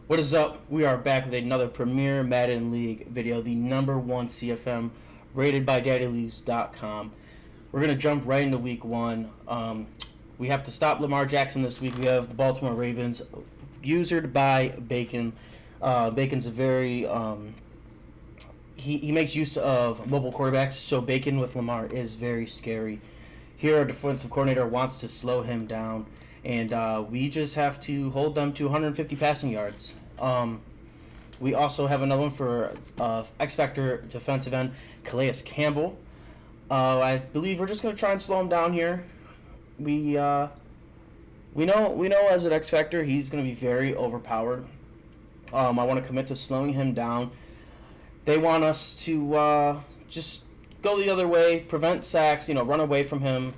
What is up? We are back with another Premier Madden League video, the number one CFM rated by daddyleagues.com. We're going to jump right into week one. We have to stop Lamar Jackson this week. We have the Baltimore Ravens, usered by Bacon. Bacon's a very he makes use of mobile quarterbacks, so Bacon with Lamar is very scary. Here, our defensive coordinator wants to slow him down, and we just have to hold them to 150 passing yards. We also have another one for X Factor defensive end, Calais Campbell. I believe we're just going to try and slow him down here. We know as an X Factor he's going to be very overpowered. I want to commit to slowing him down. They want us to just go the other way, prevent sacks, run away from him,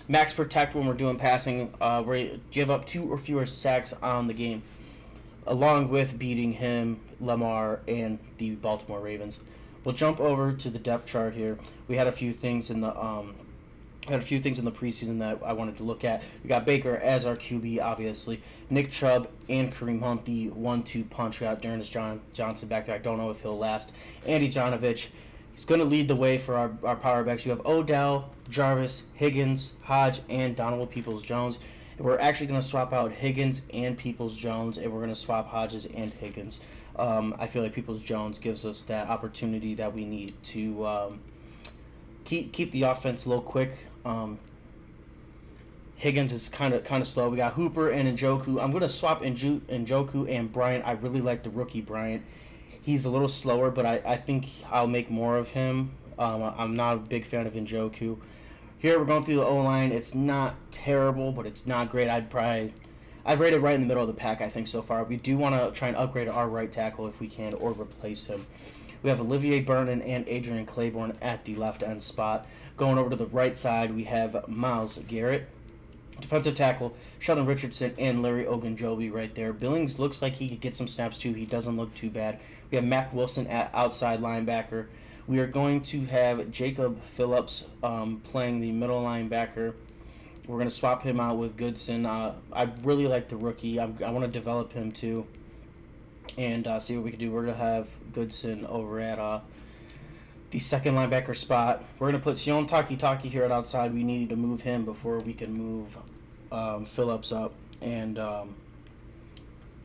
max protect when we're doing passing, give up 2 or fewer sacks on the game, along with beating him, Lamar, and the Baltimore Ravens. We'll jump over to the depth chart here. We had a few things in the preseason that I wanted to look at. We got Baker as our QB, obviously. Nick Chubb and Kareem Hunt, the 1-2 punch. We got D'Ernest Johnson back there. I don't know if he'll last. Andy Janovich, he's going to lead the way for our power backs. You have Odell, Jarvis, Higgins, Hodge, and Donovan Peoples-Jones. We're actually going to swap out Higgins and Peoples-Jones, and we're going to swap Hodges and Higgins. I feel like Peoples-Jones gives us that opportunity that we need to keep the offense a little quick. Higgins is kind of slow. We got Hooper and Njoku. I'm going to swap Njoku and Bryant. I really like the rookie Bryant. He's a little slower, but I think I'll make more of him. I'm not a big fan of Njoku. Here we're going through the O-line. It's not terrible, but it's not great. I'd rate it right in the middle of the pack, I think, so far. We do want to try and upgrade our right tackle if we can, or replace him. We have Olivier Vernon and Adrian Claiborne at the left end spot. Going over to the right side, we have Myles Garrett. Defensive tackle, Sheldon Richardson and Larry Ogunjobi right there. Billings looks like he could get some snaps too. He doesn't look too bad. We have Mack Wilson at outside linebacker. We are going to have Jacob Phillips playing the middle linebacker. We're going to swap him out with Goodson. I really like the rookie. I want to develop him too and see what we can do. We're going to have Goodson over at the second linebacker spot. We're going to put Sion Taki here at outside. We need to move him before we can move Phillips up. And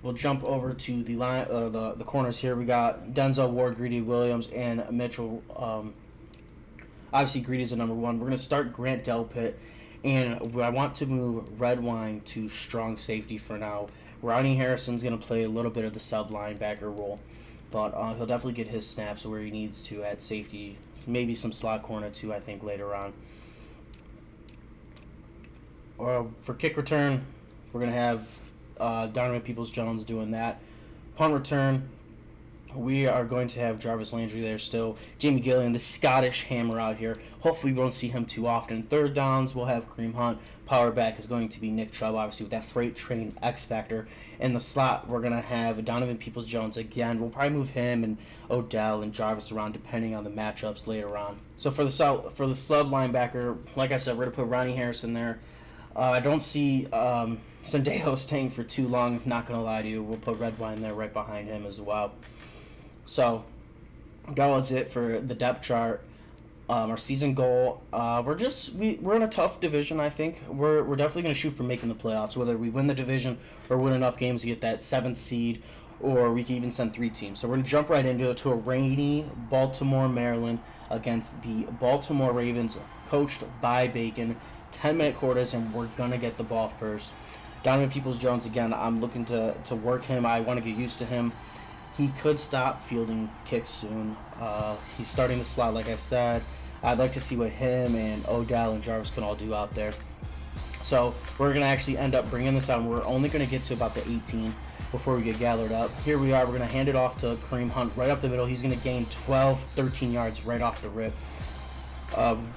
we'll jump over to the line, the corners here. We got Denzel Ward, Greedy Williams, and Mitchell. Obviously, Greedy's the number one. We're going to start Grant Delpit. And I want to move Redwine to strong safety for now. Ronnie Harrison's going to play a little bit of the sub linebacker role, but he'll definitely get his snaps where he needs to at safety. Maybe some slot corner too, I think, later on. For kick return, we're going to have Donovan Peoples-Jones doing that. Punt return, we are going to have Jarvis Landry there still. Jamie Gillian, the Scottish hammer out here. Hopefully we won't see him too often. Third downs, we'll have Kareem Hunt. Power back is going to be Nick Chubb, obviously, with that freight train X Factor. In the slot, we're going to have Donovan Peoples-Jones again. We'll probably move him and Odell and Jarvis around depending on the matchups later on. So for the sub linebacker, like I said, we're going to put Ronnie Harrison there. I don't see Sendejo staying for too long, not going to lie to you. We'll put Redwine there right behind him as well. So that was it for the depth chart. Our season goal. We're in a tough division. I think we're definitely going to shoot for making the playoffs. Whether we win the division or win enough games to get that 7th seed, or we can even send 3 teams. So we're going to jump right into it to a rainy Baltimore, Maryland against the Baltimore Ravens, coached by Bacon. 10-minute quarters, and we're going to get the ball first. Donovan Peoples-Jones again. I'm looking to work him. I want to get used to him. He could stop fielding kicks soon. He's starting the slot, like I said. I'd like to see what him and Odell and Jarvis can all do out there. So we're going to actually end up bringing this out. We're only going to get to about the 18 before we get gathered up. Here we are. We're going to hand it off to Kareem Hunt right up the middle. He's going to gain 12, 13 yards right off the rip.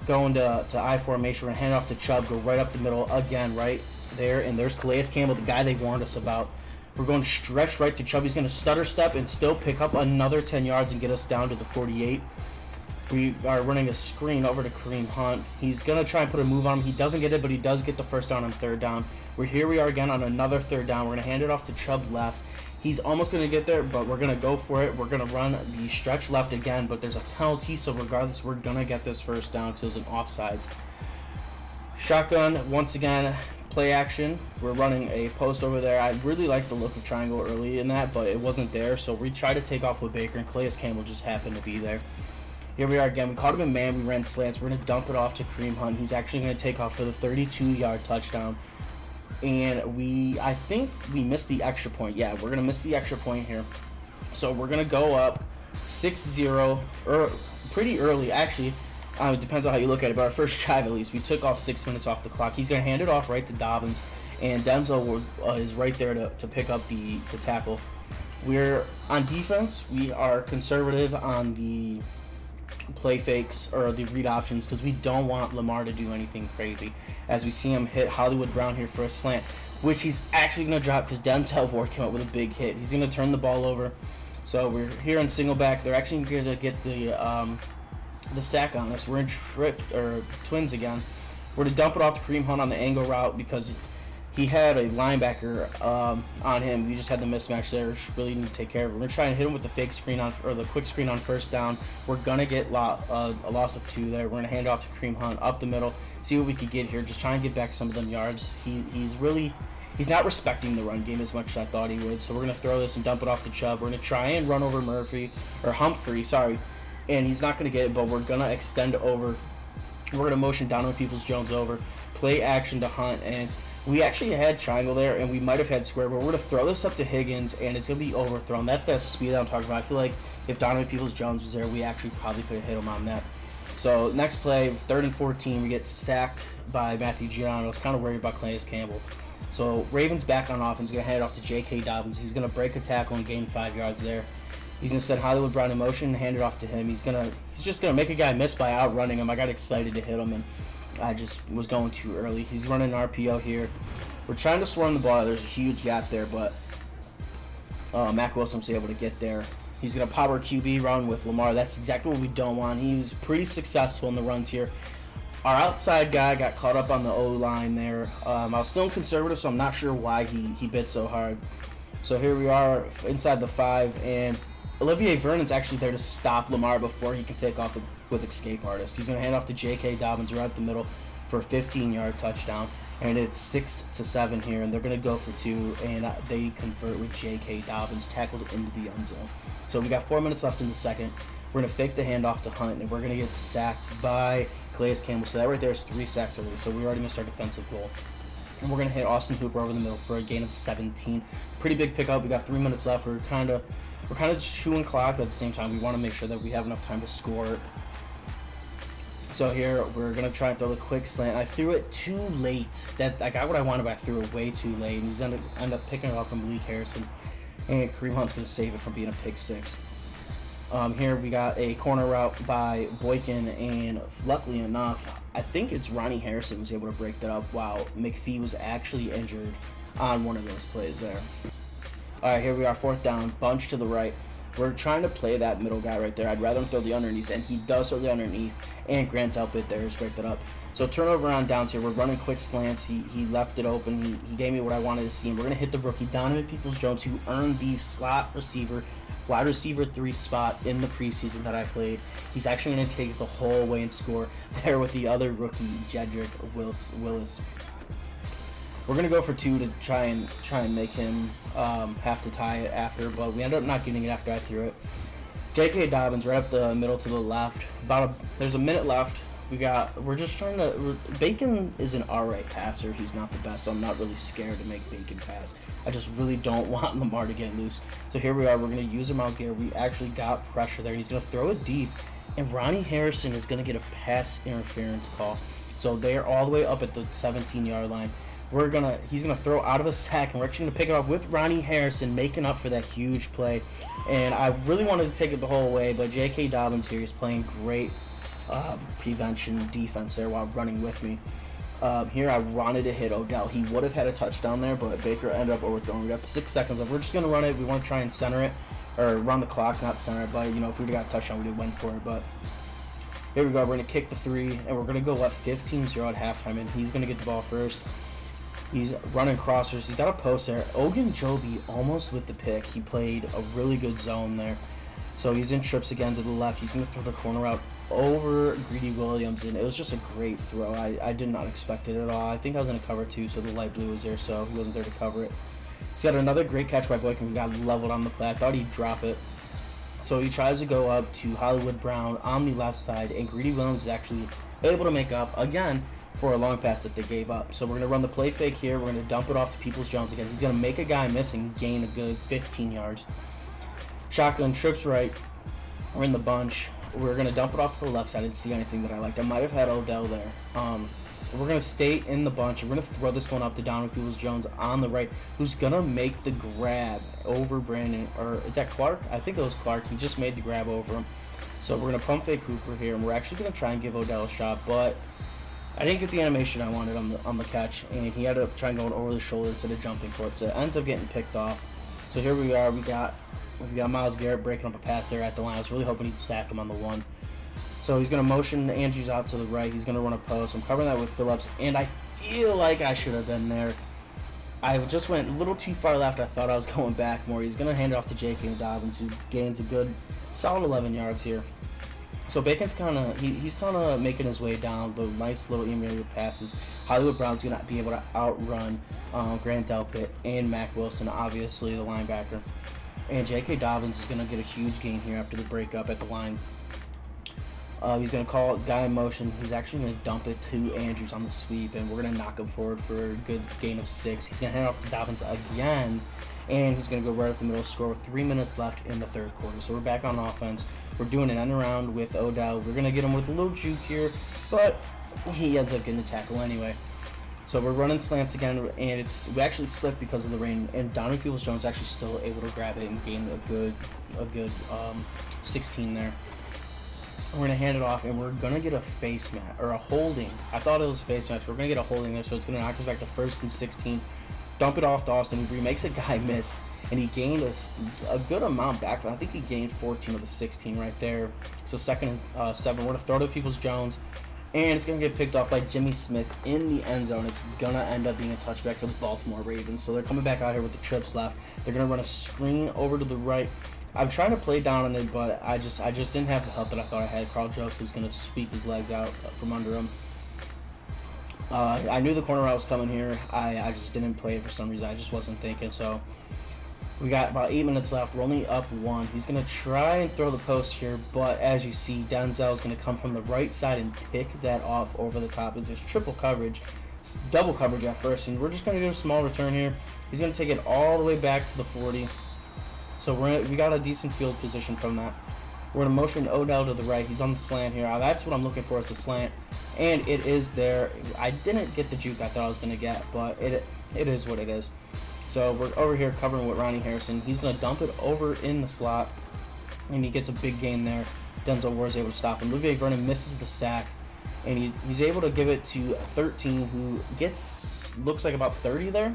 Going to I formation. We're going to hand it off to Chubb. Go right up the middle again right there. And there's Calais Campbell, the guy they warned us about. We're going stretch right to Chubb. He's going to stutter step and still pick up another 10 yards and get us down to the 48. We are running a screen over to Kareem Hunt. He's going to try and put a move on him. He doesn't get it, but he does get the first down on third down. We are again on another third down. We're going to hand it off to Chubb left. He's almost going to get there, but we're going to go for it. We're going to run the stretch left again, but there's a penalty, so regardless, we're going to get this first down because it was an offsides. Shotgun, once again, play action. We're running a post over there. I really like the look of triangle early in that, but it wasn't there, so we tried to take off with Baker, and Calais Campbell just happened to be there. Here we are again. We caught him in man. We ran slants. We're going to dump it off to Kareem Hunt. He's actually going to take off for the 32-yard touchdown. And I think we missed the extra point. Yeah, we're going to miss the extra point here. So we're going to go up 6-0, or pretty early, actually. It depends on how you look at it, but our first drive, at least, we took off 6 minutes off the clock. He's going to hand it off right to Dobbins, and Denzel is right there to pick up the tackle. We're on defense. We are conservative on the play fakes or the read options because we don't want Lamar to do anything crazy. As we see him hit Hollywood Brown here for a slant, which he's actually going to drop because Denzel Ward came up with a big hit. He's going to turn the ball over. So we're here in single back. They're actually going to get the sack on us. We're in twins again. We're going to dump it off to Kareem Hunt on the angle route because he had a linebacker on him. We just had the mismatch there. We really need to take care of it. We're going to try and hit him with the fake screen the quick screen on first down. We're going to get a loss of 2 there. We're going to hand it off to Kareem Hunt up the middle, see what we could get here. Just try and get back some of them yards. He's not respecting the run game as much as I thought he would. So we're going to throw this and dump it off to Chubb. We're going to try and run over Humphrey, and he's not going to get it, but we're going to extend over. We're going to motion Donovan Peoples-Jones over, play action to Hunt, and we actually had triangle there, and we might have had square, but we're going to throw this up to Higgins, and it's going to be overthrown. That's that speed that I'm talking about. I feel like if Donovan Peoples-Jones was there, we actually probably could have hit him on that. So next play, 3rd and 14, we get sacked by Matthew Giordano. I was kind of worried about Calais Campbell. So Ravens back on offense, going to hand it off to J.K. Dobbins. He's going to break a tackle and gain 5 yards there. He's going to set Hollywood Brown in motion and hand it off to him. He's just going to make a guy miss by outrunning him. I got excited to hit him, and I just was going too early. He's running an RPO here. We're trying to swarm the ball. There's a huge gap there, but Mack Wilson was able to get there. He's going to power QB run with Lamar. That's exactly what we don't want. He was pretty successful in the runs here. Our outside guy got caught up on the O-line there. I was still conservative, so I'm not sure why he bit so hard. So here we are inside the 5, and Olivier Vernon's actually there to stop Lamar before he can take off with Escape Artist. He's going to hand off to J.K. Dobbins right up the middle for a 15-yard touchdown. And it's 6-7 here, and they're going to go for 2, and they convert with J.K. Dobbins tackled into the end zone. So we got 4 minutes left in the second. We're going to fake the handoff to Hunt, and we're going to get sacked by Calais Campbell. So that right there is 3 sacks already, so we already missed our defensive goal. And we're going to hit Austin Hooper over the middle for a gain of 17. Pretty big pickup. We got 3 minutes left. We're kind of chewing clock, but at the same time, we want to make sure that we have enough time to score. So here, we're going to try and throw the quick slant. I threw it too late. I got what I wanted, but I threw it way too late. And he's going to end up picking it up from Malik Harrison. And Kareem Hunt's going to save it from being a pick 6. Here we got a corner route by Boykin, and luckily enough, I think it's Ronnie Harrison was able to break that up while McPhee was actually injured on one of those plays there. Alright, here we are, 4th down, bunch to the right. We're trying to play that middle guy right there. I'd rather him throw the underneath, and he does throw the underneath, and Grant Delpit there has break that up. So turnover on downs here. We're running quick slants. He left it open. He gave me what I wanted to see, and we're going to hit the rookie Donovan Peoples-Jones, who earned the slot receiver, wide receiver 3 spot in the preseason that I played. He's actually going to take it the whole way and score there with the other rookie, Jedrick Willis. We're going to go for 2 to try and make him have to tie it after, but we ended up not getting it after I threw it. J.K. Dobbins right up the middle to the left. There's a minute left. We're just trying to. Bacon is an alright passer. He's not the best, so I'm not really scared to make Bacon pass. I just really don't want Lamar to get loose. So here we are. We're going to use a Myles Garrett. We actually got pressure there. He's going to throw it deep, and Ronnie Harrison is going to get a pass interference call. So they're all the way up at the 17-yard line. He's gonna throw out of a sack, and we're actually gonna pick it up with Ronnie Harrison making up for that huge play. And I really wanted to take it the whole way, but J.K. Dobbins here is playing great prevention defense there while running with me. Here I wanted to hit Odell. He would have had a touchdown there, but Baker ended up overthrowing. We got 6 seconds left. We're just gonna run it. We want to try and center it, or run the clock, not center it. But if we'd have got a touchdown, we'd have went for it. But here we go. We're gonna kick the 3, and we're gonna go 15-0 at halftime, and he's gonna get the ball first. He's running crossers. He's got a post there. Ogunjobi almost with the pick. He played a really good zone there. So he's in trips again to the left. He's going to throw the corner out over Greedy Williams, and it was just a great throw. I did not expect it at all. I think I was going to cover too, so the light blue was there, so he wasn't there to cover it. He's got another great catch by Boykin. He got leveled on the play. I thought he'd drop it. So he tries to go up to Hollywood Brown on the left side, and Greedy Williams is actually able to make up again for a long pass that they gave up. So we're going to run the play fake here. We're going to dump it off to Peoples-Jones again. He's going to make a guy miss and gain a good 15 yards. Shotgun trips right. We're in the bunch. We're going to dump it off to the left side. I didn't see anything that I liked. I might have had Odell there. We're going to stay in the bunch. We're going to throw this one up to Donovan Peoples-Jones on the right, who's going to make the grab over Brandon. Or is that Clark? I think it was Clark. He just made the grab over him. So we're going to pump fake Hooper here, and we're actually going to try and give Odell a shot, but I didn't get the animation I wanted on the catch, and he had to try and go over the shoulder instead of jumping for it, so it ends up getting picked off. So here we are. We got Myles Garrett breaking up a pass there at the line. I was really hoping he'd stack him on the one. So he's going to motion Andrews out to the right. He's going to run a post. I'm covering that with Phillips, and I feel like I should have been there. I just went a little too far left. I thought I was going back more. He's going to hand it off to J.K. Dobbins, who gains a good, solid 11 yards here. So Bacon's he's kind of making his way down the nice little email passes. Hollywood Brown's going to be able to outrun Grant Delpit and Mac Wilson, obviously the linebacker. And J.K. Dobbins is going to get a huge gain here after the breakup at the line. He's going to call it guy in motion. He's actually going to dump it to Andrews on the sweep, and we're going to knock him forward for a good gain of 6. He's going to hand off to Dobbins again, and he's going to go right up the middle, score with 3 minutes left in the third quarter. So we're back on offense. We're doing an end around with Odell. We're going to get him with a little juke here, but he ends up getting the tackle anyway. So we're running slants again, and we actually slipped because of the rain, and Donovan Peoples-Jones actually still able to grab it and gain a good 16 there. We're going to hand it off, and we're going to get a face match, or a holding. I thought it was a face match. We're going to get a holding there, so it's going to knock us back to 1st and 16. Dump it off to Austin Hooper. He makes a guy miss, and he gained a good amount back. I think he gained 14 of the 16 right there. So 2nd and 7. We're going to throw to Peoples-Jones, and it's going to get picked off by Jimmy Smith in the end zone. It's going to end up being a touchback to the Baltimore Ravens. So they're coming back out here with the trips left. They're going to run a screen over to the right. I'm trying to play down on it, but I just didn't have the help that I thought I had. Carl Joseph was going to sweep his legs out from under him. I knew the corner route was coming here. I just didn't play it for some reason. I just wasn't thinking. So we got about 8 minutes left. We're only up 1. He's going to try and throw the post here, but as you see, Denzel is going to come from the right side and pick that off over the top. There's triple coverage, double coverage at first, and we're just going to do a small return here. He's going to take it all the way back to the 40. So we got a decent field position from that. We're going to motion Odell to the right. He's on the slant here. That's what I'm looking for, is the slant. And it is there. I didn't get the juke I thought I was going to get, but it is what it is. So we're over here covering with Ronnie Harrison. He's going to dump it over in the slot, and he gets a big gain there. Denzel Ward is able to stop him. Olivier Vernon misses the sack, and he's able to give it to 13, who looks like about 30 there.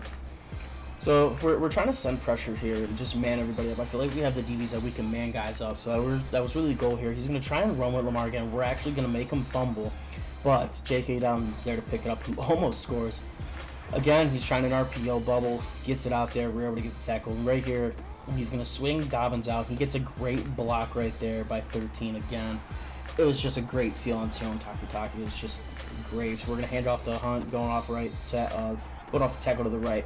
So we're trying to send pressure here and just man everybody up. I feel like we have the DBs that we can man guys up. So that was really the goal here. He's going to try and run with Lamar again. We're actually going to make him fumble. But J.K. Dobbins is there to pick it up, who almost scores. Again, he's trying an RPO bubble. Gets it out there. We're able to get the tackle. And right here, he's going to swing Dobbins out. He gets a great block right there by 13 again. It was just a great seal on Taki. It was just great. So we're going to hand it off to Hunt, going off the tackle to the right.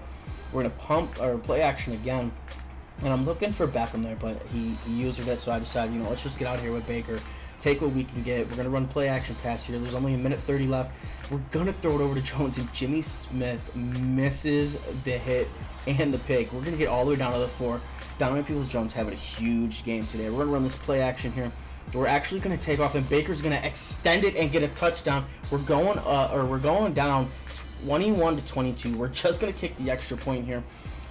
We're going to pump or play action again, and I'm looking for Beckham there, but he used it, so I decided, let's just get out here with Baker, take what we can get. We're going to run play action pass here. There's only 1:30 left. We're going to throw it over to Jones, and Jimmy Smith misses the hit and the pick. We're going to get all the way down to the 4. Donovan Peoples-Jones having a huge game today. We're going to run this play action here. We're actually going to take off, and Baker's going to extend it and get a touchdown. We're going down 21-22. We're just going to kick the extra point here.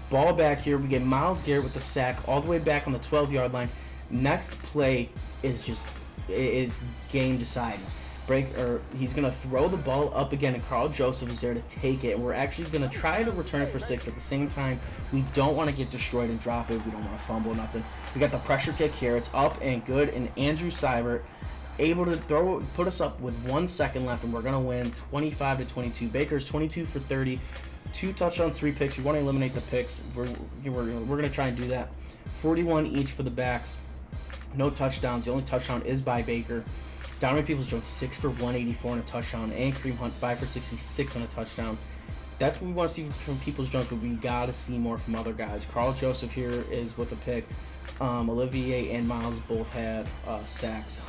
Ball back here. We get Myles Garrett with the sack all the way back on the 12-yard line. Next play is it's game deciding. He's going to throw the ball up again, and Carl Joseph is there to take it. And we're actually going to try to return it for 6, but at the same time, we don't want to get destroyed and drop it. We don't want to fumble nothing. We got the pressure kick here. It's up and good, and Andrew Seibert able to put us up with 1 second left, and we're going to win 25-22. Baker's 22 for 30, 2 touchdowns, 3 picks. We want to eliminate the picks. We're going to try and do that. 41 each for the backs. No touchdowns. The only touchdown is by Baker. Donovan Peoples-Jones 6 for 184 on a touchdown, and Kareem Hunt 5 for 66 on a touchdown. That's what we want to see from Peoples-Jones, but we got to see more from other guys. Carl Joseph here is with a pick. Olivier and Miles both had sacks.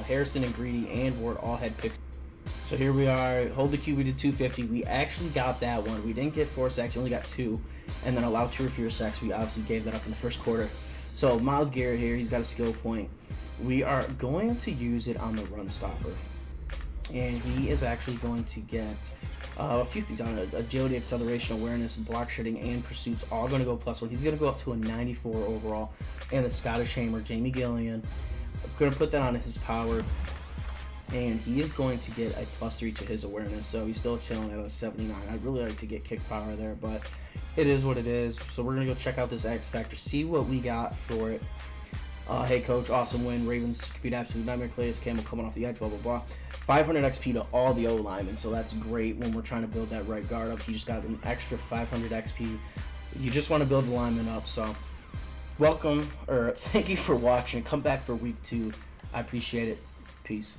Harrison and Greedy and Ward all had picks. So here we are. Hold the Q. We did 250. We actually got that one. We didn't get 4 sacks. We only got 2. And then allowed 2 or fewer sacks. We obviously gave that up in the first quarter. So Myles Garrett here. He's got a skill point. We are going to use it on the run stopper. And he is actually going to get a few things on it. Agility, acceleration, awareness, block shedding, and pursuits all going to go +1. He's going to go up to a 94 overall. And the Scottish Hammer, Jamie Gillian, I'm going to put that on his power. And he is going to get a +3 to his awareness. So he's still chilling at a 79. I'd really like to get kick power there, but it is what it is. So we're going to go check out this X Factor, see what we got for it. Hey coach, awesome win. Ravens beat absolute nightmare. Calais Campbell coming off the edge, blah, blah, blah. 500 XP to all the O linemen, so that's great when we're trying to build that right guard up. He just got an extra 500 XP. You just want to build the lineman up, so welcome, or thank you for watching. Come back for week 2. I appreciate it. Peace.